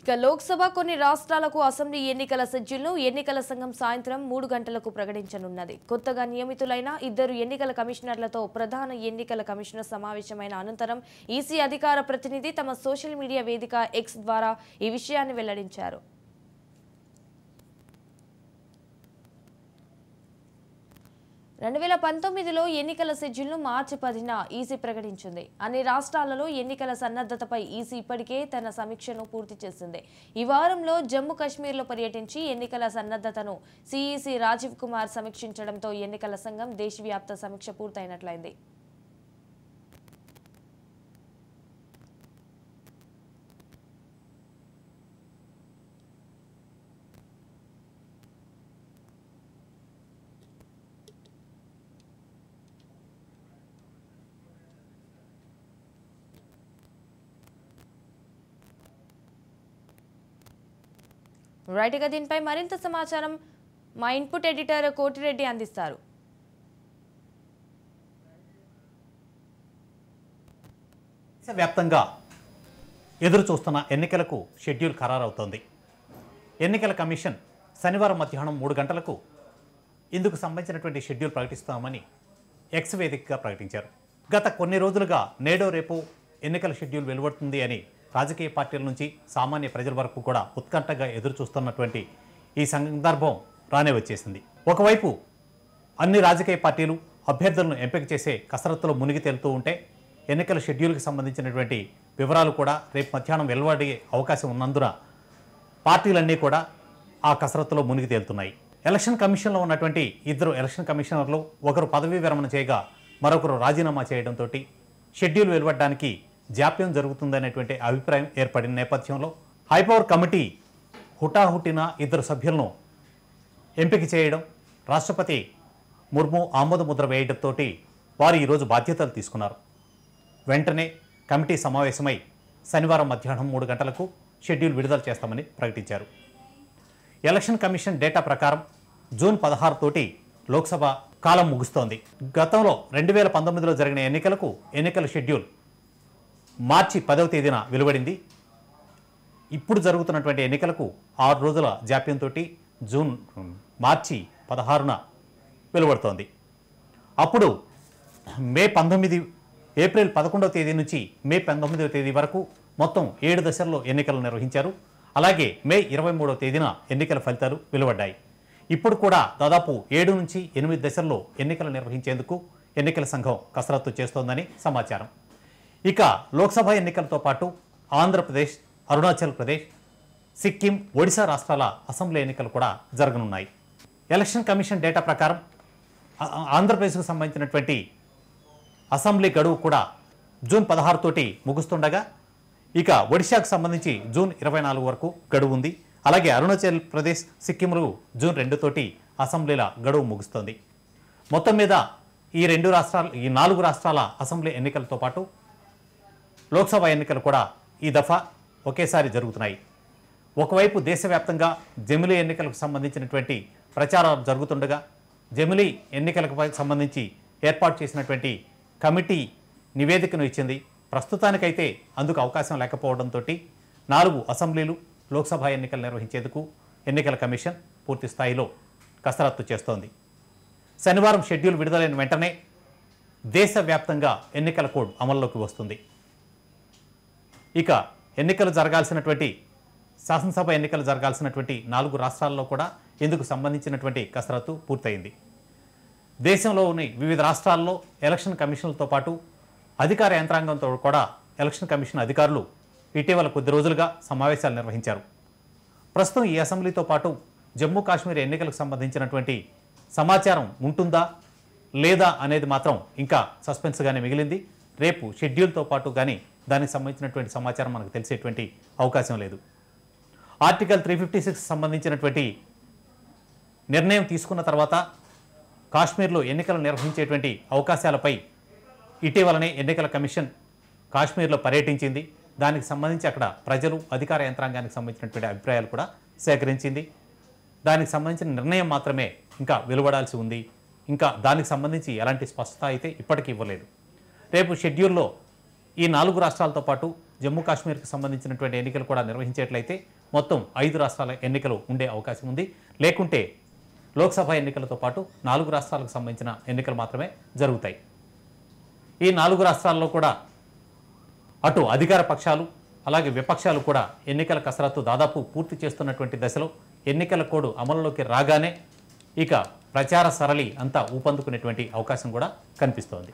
ఇక లోక్సభ కొన్ని రాష్ట్రాలకు అసెంబ్లీ ఎన్నికల షెడ్యూల్ను ఎన్నికల సంఘం సాయంత్రం 3 గంటలకు ప్రకటించనున్నది. కొత్తగా నియమితులైన 2 ఎన్నికల కమిషనర్లతో ప్రధాన ఎన్నికల కమిషనర్ సమావేశమైన అనంతరం ఈసీ అధికార ప్రతినిధి తమ సోషల్ మీడియా వేదిక ఎక్స్ ద్వారా ఈ విషయాన్ని వెల్లడించారు. 2019లో ఎన్నికల షెడ్యూల్ను మార్చి 10న ఈసీ ప్రకటించింది. అన్ని రాష్ట్రాలలో ఎన్నికల సన్నద్ధతపై ఈసీ ఇప్పటికే తన సమీక్షను పూర్తి చేసింది. ఈ వారంలో జమ్మూ కాశ్మీర్లో పర్యటించి ఎన్నికల సన్నద్ధతను సిఈసి రాజీవ్ కుమార్ సమీక్షించడంతో ఎన్నికల సంఘం దేశవ్యాప్త సమీక్ష పూర్తయినట్లయింది. రైట్గా దీనిపై మరింత సమాచారం మా ఇన్పుట్ ఎడిటర్ కోటిరెడ్డి అందిస్తారు. దేశవ్యాప్తంగా ఎదురు చూస్తున్న ఎన్నికలకు షెడ్యూల్ ఖరారవుతోంది. ఎన్నికల కమిషన్ శనివారం మధ్యాహ్నం 3 గంటలకు ఇందుకు సంబంధించినటువంటి షెడ్యూల్ ప్రకటిస్తామని ఎక్స్ వేదికగా ప్రకటించారు. గత కొన్ని రోజులుగా నేడో రేపు ఎన్నికల షెడ్యూల్ వెలువడుతుంది అని రాజకీయ పార్టీల నుంచి సామాన్య ప్రజల వరకు కూడా ఉత్కంఠగా ఎదురు చూస్తున్నటువంటి ఈ సందర్భం రానే వచ్చేసింది. ఒకవైపు అన్ని రాజకీయ పార్టీలు అభ్యర్థులను ఎంపిక చేసే కసరత్తులో మునిగి తేలుతూ ఉంటే ఎన్నికల షెడ్యూల్కి సంబంధించినటువంటి వివరాలు కూడా రేపు మధ్యాహ్నం వెలువడే అవకాశం ఉన్నందున పార్టీలన్నీ కూడా ఆ కసరత్తులో మునిగి తేలుతున్నాయి. ఎలక్షన్ కమిషన్లో ఉన్నటువంటి 2 ఎలక్షన్ కమిషనర్లు ఒకరు పదవీ విరమణ చేయగా మరొకరు రాజీనామా చేయడంతో షెడ్యూల్ వెలువడడానికి జాప్యం జరుగుతుందనేటువంటి అభిప్రాయం ఏర్పడిన నేపథ్యంలో హైపవర్ కమిటీ హుటాహుటిన 2 సభ్యులను ఎంపిక చేయడం, రాష్ట్రపతి ముర్ము ఆమోద ముద్ర వేయడంతో వారు ఈరోజు బాధ్యతలు తీసుకున్నారు. వెంటనే కమిటీ సమావేశమై శనివారం మధ్యాహ్నం 3 గంటలకు షెడ్యూల్ విడుదల చేస్తామని ప్రకటించారు. ఎలక్షన్ కమిషన్ డేటా ప్రకారం జూన్ 16 తోటి లోక్సభ కాలం ముగుస్తోంది. గతంలో 2019లో జరిగిన ఎన్నికలకు ఎన్నికల షెడ్యూల్ మార్చి 10వ తేదీన వెలువడింది. ఇప్పుడు జరుగుతున్నటువంటి ఎన్నికలకు 6 రోజుల జాప్యంతో మార్చి 16న వెలువడుతోంది. అప్పుడు ఏప్రిల్ 11వ తేదీ నుంచి మే 19వ తేదీ వరకు మొత్తం 7 దశల్లో ఎన్నికలు నిర్వహించారు. అలాగే మే 23వ తేదీన ఎన్నికల ఫలితాలు వెలువడ్డాయి. ఇప్పుడు కూడా దాదాపు 7 నుంచి 8 దశల్లో ఎన్నికలు నిర్వహించేందుకు ఎన్నికల సంఘం కసరత్తు చేస్తోందని సమాచారం. ఇక లోక్సభ ఎన్నికలతో పాటు ఆంధ్రప్రదేశ్, అరుణాచల్ ప్రదేశ్, సిక్కిం, ఒడిశా రాష్ట్రాల అసెంబ్లీ ఎన్నికలు కూడా జరగనున్నాయి. ఎలక్షన్ కమిషన్ డేటా ప్రకారం ఆంధ్రప్రదేశ్కు సంబంధించినటువంటి అసెంబ్లీ గడువు కూడా జూన్ 16 తోటి ముగుస్తుండగా ఇక ఒడిశాకు సంబంధించి జూన్ 24 వరకు గడువు ఉంది. అలాగే అరుణాచల్ ప్రదేశ్, సిక్కింలు జూన్ 2 తోటి అసెంబ్లీల గడువు ముగుస్తోంది. మొత్తం మీద ఈ 4 రాష్ట్రాల అసెంబ్లీ ఎన్నికలతో పాటు లోక్సభ ఎన్నికలు కూడా ఈ దఫా ఒకేసారి జరుగుతున్నాయి. ఒకవైపు దేశవ్యాప్తంగా జమిలీ ఎన్నికలకు సంబంధించినటువంటి ప్రచారాలు జరుగుతుండగా జమిలీ ఎన్నికలకు సంబంధించి ఏర్పాటు చేసినటువంటి కమిటీ నివేదికను ఇచ్చింది. ప్రస్తుతానికైతే అందుకు అవకాశం లేకపోవడంతో 4 అసెంబ్లీలు లోక్సభ ఎన్నికలు నిర్వహించేందుకు ఎన్నికల కమిషన్ పూర్తి స్థాయిలో కసరత్తు చేస్తోంది. శనివారం షెడ్యూల్ విడుదలైన వెంటనే దేశవ్యాప్తంగా ఎన్నికల కోడ్ అమల్లోకి వస్తుంది. ఇక ఎన్నికలు జరగాల్సినటువంటి శాసనసభ ఎన్నికలు జరగాల్సినటువంటి 4 రాష్ట్రాల్లో కూడా ఇందుకు సంబంధించినటువంటి కసరత్తు పూర్తయింది. దేశంలోని వివిధ రాష్ట్రాల్లో ఎలక్షన్ కమిషన్లతో పాటు అధికార యంత్రాంగంతో కూడా ఎలక్షన్ కమిషన్ అధికారులు ఇటీవల కొద్ది రోజులుగా సమావేశాలు నిర్వహించారు. ప్రస్తుతం ఈ అసెంబ్లీతో పాటు జమ్మూ కాశ్మీర్ ఎన్నికలకు సంబంధించినటువంటి సమాచారం ఉంటుందా లేదా అనేది మాత్రం ఇంకా సస్పెన్స్గానే మిగిలింది. రేపు షెడ్యూల్తో పాటు కానీ దానికి సంబంధించినటువంటి సమాచారం మనకు తెలిసేటువంటి అవకాశం లేదు. ఆర్టికల్ 356 సంబంధించినటువంటి నిర్ణయం తీసుకున్న తర్వాత కాశ్మీర్లో ఎన్నికలు నిర్వహించేటువంటి అవకాశాలపై ఇటీవలనే ఎన్నికల కమిషన్ కాశ్మీర్లో పర్యటించింది. దానికి సంబంధించి అక్కడ ప్రజలు, అధికార యంత్రాంగానికి సంబంధించినటువంటి అభిప్రాయాలు కూడా సేకరించింది. దానికి సంబంధించిన నిర్ణయం మాత్రమే ఇంకా వెలువడాల్సి ఉంది. ఇంకా దానికి సంబంధించి ఎలాంటి స్పష్టత అయితే ఇప్పటికీ ఇవ్వలేదు. రేపు షెడ్యూల్లో ఈ 4 రాష్ట్రాలతో పాటు జమ్మూ కాశ్మీర్కి సంబంధించినటువంటి ఎన్నికలు కూడా నిర్వహించేట్లయితే మొత్తం 5 రాష్ట్రాల ఎన్నికలు ఉండే అవకాశం ఉంది. లేకుంటే లోక్సభ ఎన్నికలతో పాటు 4 రాష్ట్రాలకు సంబంధించిన ఎన్నికలు మాత్రమే జరుగుతాయి. ఈ 4 రాష్ట్రాల్లో కూడా అటు అధికార పక్షాలు అలాగే విపక్షాలు కూడా ఎన్నికల కసరత్తు దాదాపు పూర్తి చేస్తున్నటువంటి దశలో ఎన్నికల కోడ్ అమలులోకి రాగానే ఇక ప్రచార సరళి అంతా ఊపందుకునేటువంటి అవకాశం కూడా కనిపిస్తోంది.